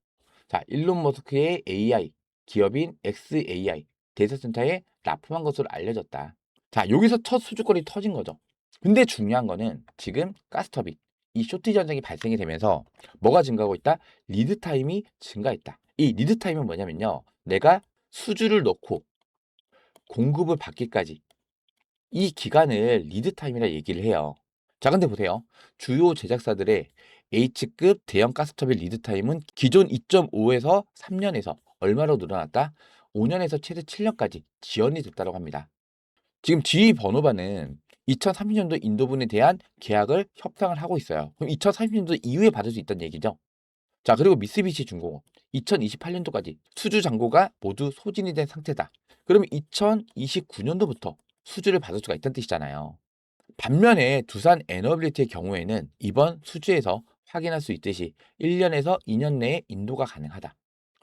자, 일론 머스크의 AI 기업인 XAI 데이터 센터에 납품한 것으로 알려졌다. 자, 여기서 첫 수주권이 터진 거죠. 근데 중요한 거는 지금 가스터빈 이 쇼티지 현상이 발생이 되면서 뭐가 증가하고 있다? 리드 타임이 증가했다. 이 리드 타임은 뭐냐면요. 내가 수주를 넣고 공급을 받기까지 이 기간을 리드 타임이라 얘기를 해요. 자, 근데 보세요. 주요 제작사들의 H급 대형 가스터빈 리드 타임은 기존 2.5에서 3년에서 얼마로 늘어났다? 5년에서 최대 7년까지 지연이 됐다고 합니다. 지금 GE 버노바는 2030년도 인도분에 대한 계약을 협상을 하고 있어요. 그럼 2030년도 이후에 받을 수 있다는 얘기죠. 자, 그리고 미쓰비시 중공업 2028년도까지 수주 잔고가 모두 소진이 된 상태다. 그러면 2029년도부터 수주를 받을 수가 있다는 뜻이잖아요. 반면에 두산 에너빌리티의 경우에는 이번 수주에서 확인할 수 있듯이 1년에서 2년 내에 인도가 가능하다.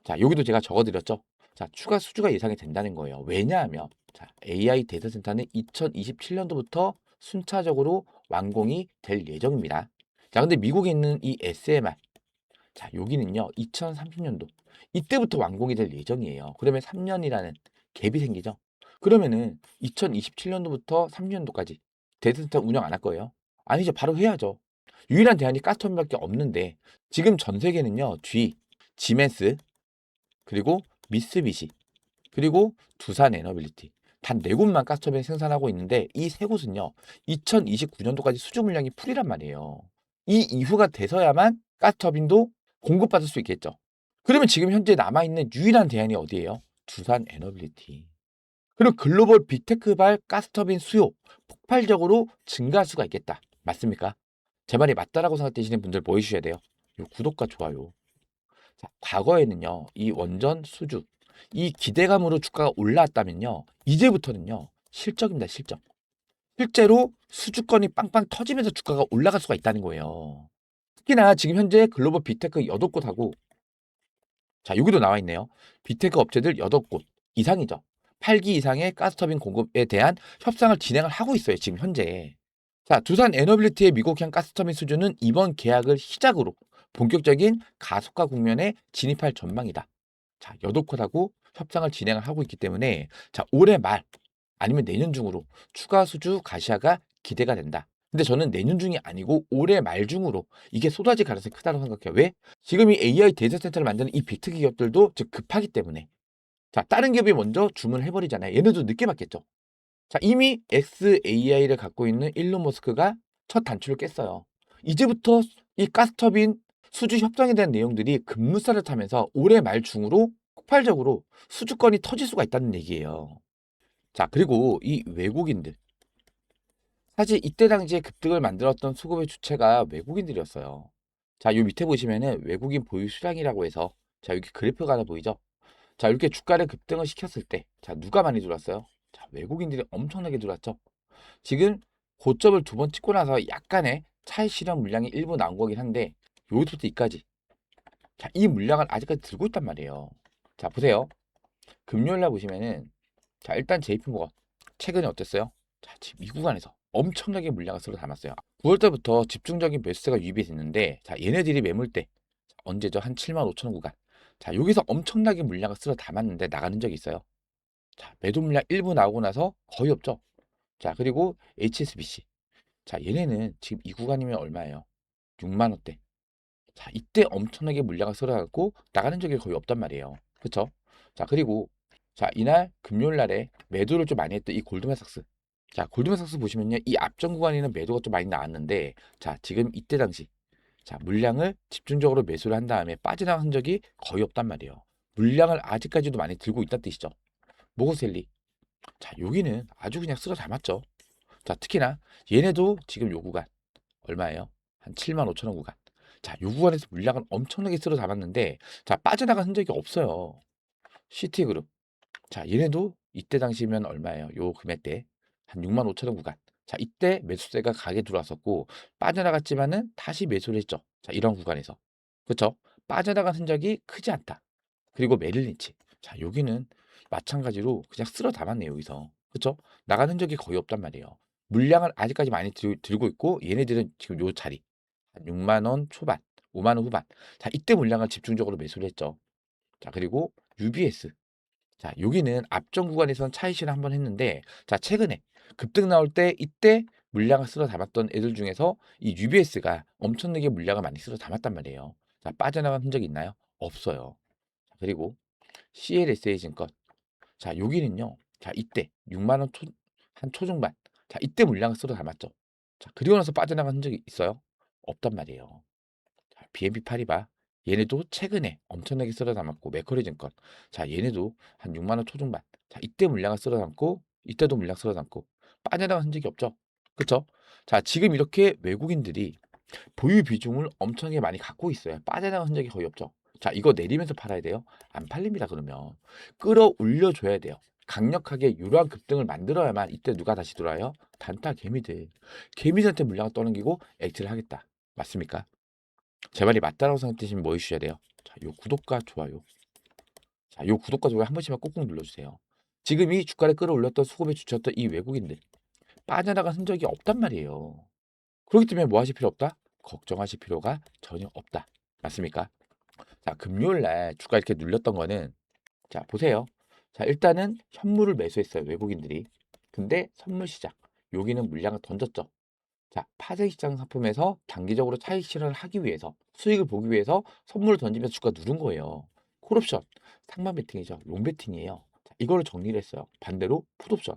자, 여기도 제가 적어드렸죠. 자, 추가 수주가 예상이 된다는 거예요. 왜냐하면 자, AI 데이터 센터는 2027년도부터 순차적으로 완공이 될 예정입니다. 자, 근데 미국에 있는 이 SMR 자, 여기는요, 2030년도. 이때부터 완공이 될 예정이에요. 그러면 3년이라는 갭이 생기죠. 그러면은 2027년도부터 30년도까지 데이터 센터 운영 안 할 거예요? 아니죠. 바로 해야죠. 유일한 대안이 가스터빈밖에 없는데 지금 전 세계는요, 지멘스, 그리고 미쓰비시, 그리고 두산 에너빌리티 단 네 곳만 가스터빈 생산하고 있는데 이 세 곳은요, 2029년도까지 수주 물량이 풀이란 말이에요. 이 이후가 돼서야만 가스터빈도 공급받을 수 있겠죠. 그러면 지금 현재 남아있는 유일한 대안이 어디예요? 두산 에너빌리티. 그리고 글로벌 빅테크발 가스터빈 수요 폭발적으로 증가할 수가 있겠다. 맞습니까? 제 말이 맞다라고 생각되시는 분들 뭐 해주셔야 돼요? 요 구독과 좋아요. 자, 과거에는요, 이 원전 수주, 이 기대감으로 주가가 올라왔다면요, 이제부터는요, 실적입니다, 실적. 실제로 수주권이 빵빵 터지면서 주가가 올라갈 수가 있다는 거예요. 특히나 지금 현재 글로벌 빅테크 8곳하고 자, 여기도 나와 있네요. 빅테크 업체들 8곳 이상이죠. 8기 이상의 가스터빈 공급에 대한 협상을 진행을 하고 있어요. 지금 현재. 자, 두산 에너빌리티의 미국형 가스터빈 수주는 이번 계약을 시작으로 본격적인 가속화 국면에 진입할 전망이다. 자, 8곳하고 협상을 진행을 하고 있기 때문에 자, 올해 말 아니면 내년 중으로 추가 수주 가시화가 기대가 된다. 근데 저는 내년 중이 아니고 올해 말 중으로 이게 쏟아질 가능성이 크다고 생각해요. 왜? 지금 이 AI 데이터 센터를 만드는 이 빅테크 기업들도 즉 급하기 때문에 자, 다른 기업이 먼저 주문을 해버리잖아요. 얘네도 늦게 받겠죠. 자, 이미 XAI를 갖고 있는 일론 머스크가 첫 단추를 깼어요. 이제부터 이 가스터빈 수주 협상에 대한 내용들이 급물살을 타면서 올해 말 중으로 폭발적으로 수주권이 터질 수가 있다는 얘기예요. 자, 그리고 이 외국인들 사실 이때 당시에 급등을 만들었던 수급의 주체가 외국인들이었어요. 자, 요 밑에 보시면은 외국인 보유 수량이라고 해서 자, 여기 그래프가 하나 보이죠? 자, 이렇게 주가를 급등을 시켰을 때 자, 누가 많이 들어왔어요? 자, 외국인들이 엄청나게 들어왔죠. 지금 고점을 두 번 찍고 나서 약간의 차익 실현 물량이 일부 나온 거긴 한데 여기서부터 이까지 자, 이 물량을 아직까지 들고 있단 말이에요. 자, 보세요. 금요일 날 보시면은 자, 일단 JP모건 최근에 어땠어요? 자, 지금 이 구간에서 엄청나게 물량을 쓸어 담았어요. 9월 달부터 집중적인 매수세가 유입이 됐는데 자, 얘네들이 매물대 언제죠? 한 7만 5천 원 구간. 자, 여기서 엄청나게 물량을 쓸어 담았는데 나가는 적이 있어요. 자, 매도 물량 일부 나오고 나서 거의 없죠. 자, 그리고 HSBC. 자, 얘네는 지금 이 구간이면 얼마예요? 6만 원대. 자, 이때 엄청나게 물량을 쓸어갖고 나가는 적이 거의 없단 말이에요. 그쵸? 자, 그리고 자, 이날 금요일 날에 매도를 좀 많이 했던 이 골드만삭스. 자, 골드만삭스 보시면요. 이 앞전 구간에는 매도가 좀 많이 나왔는데 자, 지금 이때 당시 자, 물량을 집중적으로 매수를 한 다음에 빠져나간 흔적이 거의 없단 말이에요. 물량을 아직까지도 많이 들고 있다는 뜻이죠. 모고셀리. 자, 여기는 아주 그냥 쓸어 담았죠. 자, 특히나 얘네도 지금 요 구간 얼마예요? 한 7만 5천 원 구간. 자, 요 구간에서 물량을 엄청나게 쓸어 담았는데 자, 빠져나간 흔적이 없어요. 시티그룹. 자, 얘네도 이때 당시면 얼마예요? 요 금액대 한 6만 5천 원 구간. 자, 이때 매수세가 가게 들어왔었고 빠져나갔지만은 다시 매수를 했죠. 자, 이런 구간에서. 그쵸? 빠져나간 흔적이 크지 않다. 그리고 메릴린치. 자, 여기는 마찬가지로 그냥 쓸어 담았네요, 여기서. 그쵸? 나간 흔적이 거의 없단 말이에요. 물량을 아직까지 많이 들고 있고 얘네들은 지금 요 자리. 한 6만 원 초반, 5만 원 후반. 자, 이때 물량을 집중적으로 매수를 했죠. 자, 그리고 UBS. 자, 여기는 앞전 구간에서는 차익 실현 한번 했는데 자, 최근에 급등 나올 때 이때 물량을 쓸어 담았던 애들 중에서 이 UBS가 엄청나게 물량을 많이 쓸어 담았단 말이에요. 자, 빠져나간 흔적이 있나요? 없어요. 자, 그리고 CLSA 증권. 자, 여기는요. 자, 이때 6만 원 한 초중반. 자, 이때 물량을 쓸어 담았죠. 자, 그리고 나서 빠져나간 흔적이 있어요? 없단 말이에요. 자, BNP 파리바 얘네도 최근에 엄청나게 쓸어 담았고 맥커리 증권 자 얘네도 한 6만 원 초중반 자 이때 물량을 쓸어 담고 이때도 물량 쓸어 담고 빠져나간 흔적이 없죠. 그쵸? 자 지금 이렇게 외국인들이 보유 비중을 엄청나게 많이 갖고 있어요. 빠져나간 흔적이 거의 없죠. 자 이거 내리면서 팔아야 돼요? 안 팔립니다. 그러면 끌어올려 줘야 돼요. 강력하게 유로한 급등을 만들어야만 이때 누가 다시 들어와요? 단타 개미들. 개미들한테 물량을 떠넘기고 액트를 하겠다. 맞습니까? 제 말이 맞다라고 생각되시면 뭐 해주셔야 돼요? 자, 요 구독과 좋아요. 자, 요 구독과 좋아요 한 번씩만 꾹꾹 눌러주세요. 지금 이 주가를 끌어올렸던 수급에 주쳤던 이 외국인들 빠져나간 흔적이 없단 말이에요. 그렇기 때문에 뭐 하실 필요 없다? 걱정하실 필요가 전혀 없다. 맞습니까? 자, 금요일 날 주가 이렇게 눌렸던 거는 자, 보세요. 자, 일단은 현물을 매수했어요. 외국인들이. 근데 선물 시장 여기는 물량을 던졌죠. 자, 파생시장 상품에서 단기적으로 차익 실현을 하기 위해서 수익을 보기 위해서 선물을 던지면서 주가 누른 거예요. 콜옵션, 상방 베팅이죠. 롱 베팅이에요. 자, 이거를 정리를 했어요. 반대로 풋옵션,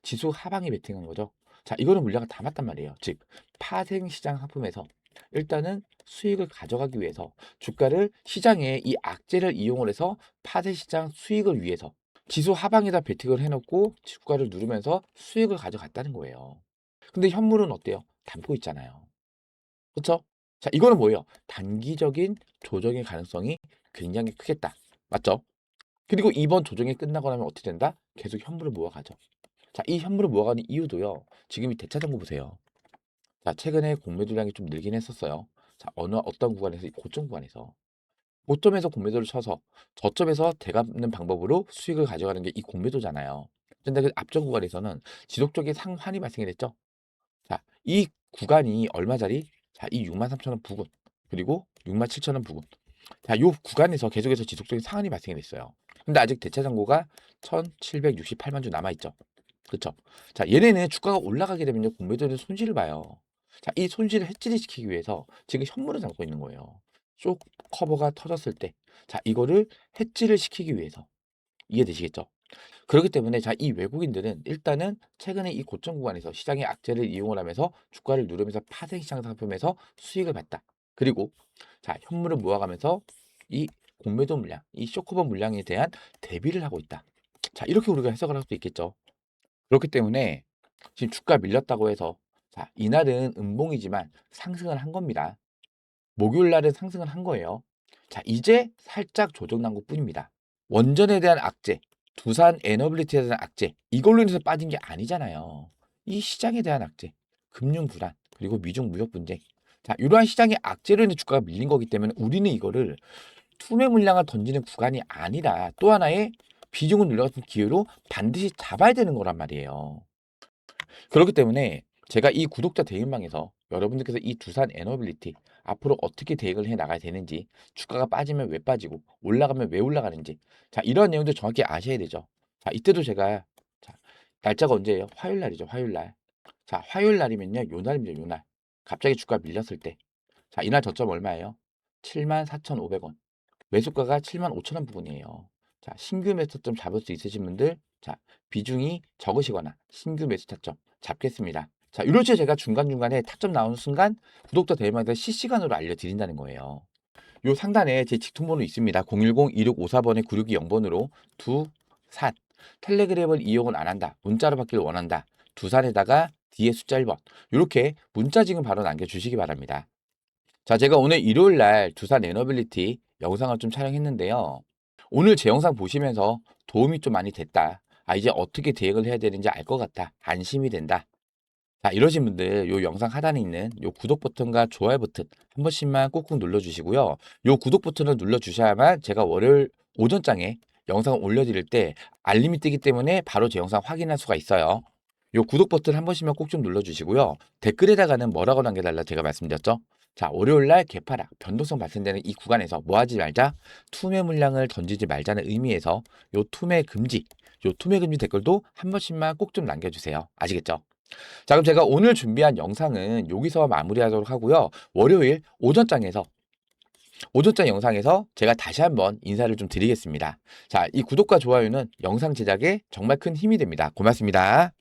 지수 하방에 베팅한 거죠. 자, 이거는 물량을 담았단 말이에요. 즉, 파생시장 상품에서 일단은 수익을 가져가기 위해서 주가를 시장에 이 악재를 이용을 해서 파생시장 수익을 위해서 지수 하방에다 베팅을 해놓고 주가를 누르면서 수익을 가져갔다는 거예요. 근데 현물은 어때요? 담고 있잖아요. 그쵸? 자, 이거는 뭐예요? 단기적인 조정의 가능성이 굉장히 크겠다. 맞죠? 그리고 이번 조정이 끝나고 나면 어떻게 된다? 계속 현물을 모아가죠. 자, 이 현물을 모아가는 이유도요. 지금 이 대차정보 보세요. 자, 최근에 공매도량이 좀 늘긴 했었어요. 자, 어떤 구간에서 고점 구간에서 고점에서 공매도를 쳐서 저점에서 되갚는 방법으로 수익을 가져가는 게 이 공매도잖아요. 근데 그 앞전 구간에서는 지속적인 상환이 발생이 됐죠. 자, 이 구간이 얼마짜리? 자, 이 63,000원 부근 그리고 67,000원 부근. 자, 요 구간에서 계속해서 지속적인 상한이 발생이 됐어요. 근데 아직 대차 잔고가 1,768만 주 남아 있죠. 그렇죠? 자, 얘네는 주가가 올라가게 되면요. 공매도는 손실을 봐요. 자, 이 손실을 해지를 시키기 위해서 지금 현물을 담고 있는 거예요. 쇼 커버가 터졌을 때 자, 이거를 해지를 시키기 위해서 이해되시겠죠? 그렇기 때문에 자, 이 외국인들은 일단은 최근에 이 고점 구간에서 시장의 악재를 이용을 하면서 주가를 누르면서 파생 시장 상품에서 수익을 봤다. 그리고 자, 현물을 모아가면서 이 공매도 물량, 이 쇼커버 물량에 대한 대비를 하고 있다. 자, 이렇게 우리가 해석을 할 수 있겠죠. 그렇기 때문에 지금 주가 밀렸다고 해서 자, 이날은 음봉이지만 상승을 한 겁니다. 목요일 날은 상승을 한 거예요. 자, 이제 살짝 조정난 것뿐입니다. 원전에 대한 악재, 두산 에너빌리티에 대한 악재, 이걸로 인해서 빠진 게 아니잖아요. 이 시장에 대한 악재, 금융 불안, 그리고 미중 무역 분쟁. 자, 이러한 시장의 악재로 인해 주가가 밀린 거기 때문에 우리는 이거를 투매 물량을 던지는 구간이 아니라 또 하나의 비중을 늘려가는 기회로 반드시 잡아야 되는 거란 말이에요. 그렇기 때문에 제가 이 구독자 대인방에서 여러분들께서 이 두산 에너빌리티 앞으로 어떻게 대응을 해 나가야 되는지, 주가가 빠지면 왜 빠지고 올라가면 왜 올라가는지, 자, 이런 내용들 정확히 아셔야 되죠. 자, 이때도 제가, 자, 날짜가 언제예요? 화요일 날이죠. 화요일 날. 자, 화요일 날이면요, 요 날입니다. 요 날. 갑자기 주가 밀렸을 때. 자, 이날 저점 얼마예요? 74,500원. 매수가가 75,000원 부분이에요. 자, 신규 매수 타점 잡을 수 있으신 분들, 자, 비중이 적으시거나 신규 매수 타점 잡겠습니다. 자, 이런 식으로 제가 중간중간에 타점 나오는 순간 구독자 대회마다 실시간으로 알려드린다는 거예요. 요 상단에 제 직통번호 있습니다. 010-2654번에 9620번으로 두산 텔레그램을 이용을 안 한다. 문자로 받기를 원한다. 두산에다가 뒤에 숫자 1번 이렇게 문자 지금 바로 남겨주시기 바랍니다. 자, 제가 오늘 일요일 날 두산 에너빌리티 영상을 좀 촬영했는데요. 오늘 제 영상 보시면서 도움이 좀 많이 됐다. 아, 이제 어떻게 대응을 해야 되는지 알 것 같다. 안심이 된다. 자, 이러신 분들 요 영상 하단에 있는 요 구독 버튼과 좋아요 버튼 한 번씩만 꾹꾹 눌러주시고요. 요 구독 버튼을 눌러주셔야만 제가 월요일 오전장에 영상을 올려드릴 때 알림이 뜨기 때문에 바로 제 영상 확인할 수가 있어요. 요 구독 버튼 한 번씩만 꼭 좀 눌러주시고요. 댓글에다가는 뭐라고 남겨달라 제가 말씀드렸죠. 자, 월요일날 개파락, 변동성 발생되는 이 구간에서 뭐 하지 말자? 투매 물량을 던지지 말자는 의미에서 요 투매 금지, 댓글도 한 번씩만 꼭 좀 남겨주세요. 아시겠죠? 자, 그럼 제가 오늘 준비한 영상은 여기서 마무리하도록 하고요. 월요일 오전장 영상에서 제가 다시 한번 인사를 좀 드리겠습니다. 자, 이 구독과 좋아요는 영상 제작에 정말 큰 힘이 됩니다. 고맙습니다.